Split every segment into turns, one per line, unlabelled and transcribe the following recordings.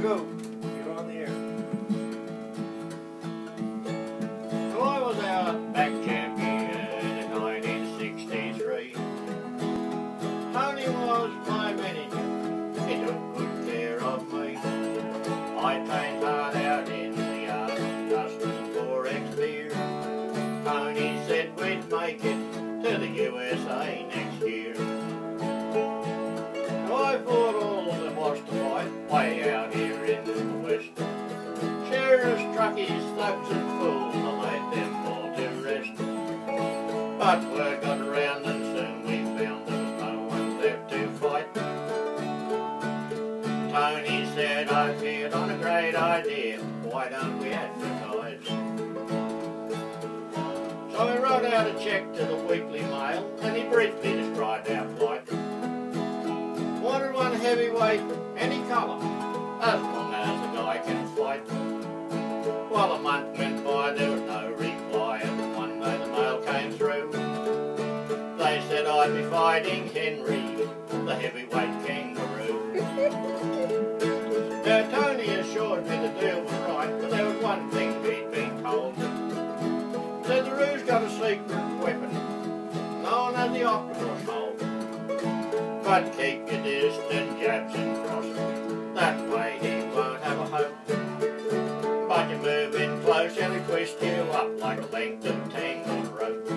go. You're on the air. So I was out back champion in 1963. Tony was my manager. He took good care of me. I trained hard out in the yard, just for beer. Tony said we'd make it to the USA next year. So I fought all there was to fight way out here in the west. Sheriffs, truckies, thugs and fools, I laid them all to rest. But word got around and soon we found there was no one left to fight. Tony said, I've hit on a great idea, why don't we advertise? So he wrote out a check to the Weekly Mail and he briefly described our plight. Wanted one heavyweight, any colour, as long as the guy can fight. Well, a month went by, there was no reply, and one day the mail came through. They said I'd be fighting Henry, the heavyweight kangaroo. Now Tony assured me the deal was right, but there was one thing he'd been told. Said the Roo's got a secret weapon, known as the octopus hold. But keep your distant jabs and crosses, that way he won't have a hope. But you move in close and he'll twist you up like a length of tangled rope.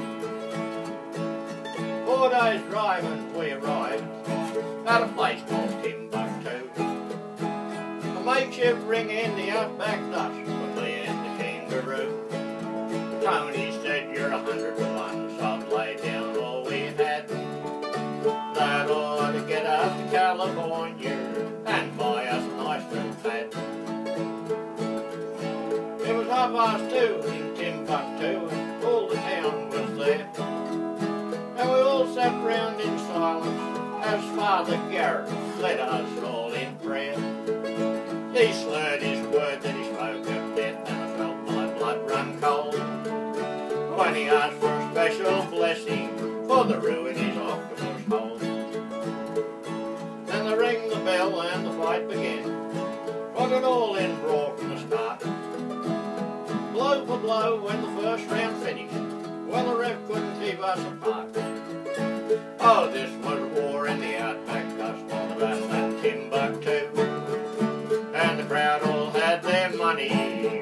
4 days drive and we arrived at a place called Timbuktu. A makeshift ring in the outback dust when we in the Kangaroo. Tony said you're 100 to 1, so I'd lay down all we had. That ought to get us to California and buy us a nice little pad. It was 2:30 in Timbuktu and all the town was there. And we all sat round in silence as Father Garrett led us all in prayer. He slurred his word that he spoke of death and I felt my blood run cold when he asked for a special blessing for the ruin his octopus hold. Then they rang the bell and the fight began. Got it all in brawl from the start. Blow for blow when the first round finished. Well, the ref couldn't keep us apart. Oh, this was war in the outback dust on the vast at Timbuktu. And the crowd all had their money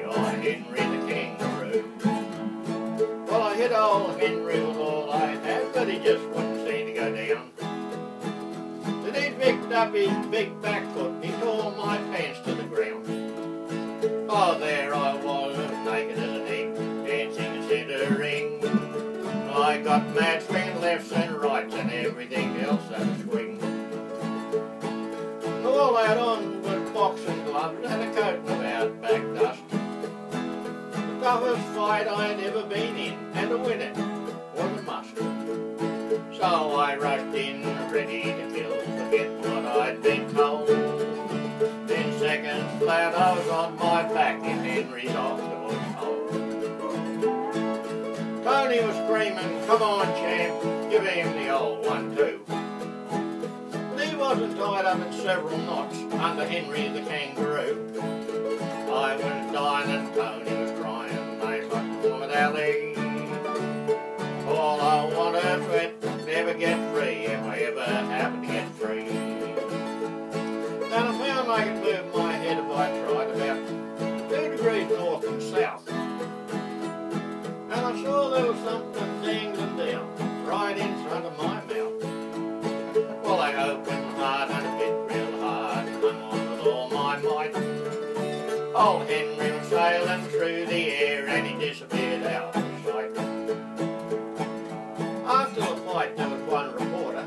on Henry the Kangaroo. Well, I hit old Henry with all I had, but he just wouldn't seem to go down. Then he picked up his big back foot and he tore my pants to the ground. Oh, there I was, naked as an egg, dancing in center ring. I got mad swinging lefts and rights and everything else that was swing. All I had on was boxing gloves and a coat of outback dust. The toughest fight I had ever been in, and to win it was a must. So I rushed in, ready to kill, forget what I'd been told. In seconds flat I was on my back in Henry's octopus hold. Tony was screaming, come on champ, give him the old 1-2. But he wasn't tied up in several knots under Henry the Kangaroo. I was dying and Tony was crying, they fucked Muhammad Ali. All I wanted was to never get free, if I ever happened to get free. Then I found I could move my head if I tried about 2 degrees north and south. And I saw there was something dangling down, right in front of my mouth. Well, I opened hard and a bit real hard, and hung on with all my might. Old Henry was sailing through the air and he disappeared out of sight. After the fight there was one reporter.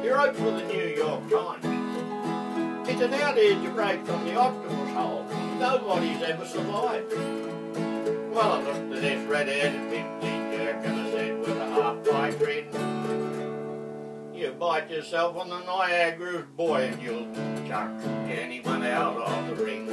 He wrote for the New York Times. He said, how did you break from the octopus hole? Nobody's ever survived. Well, I looked at this red-headed pimply jerk and I said with a half-pie grin, you bite yourself on the Niagara's boy and you'll chuck anyone out of the ring.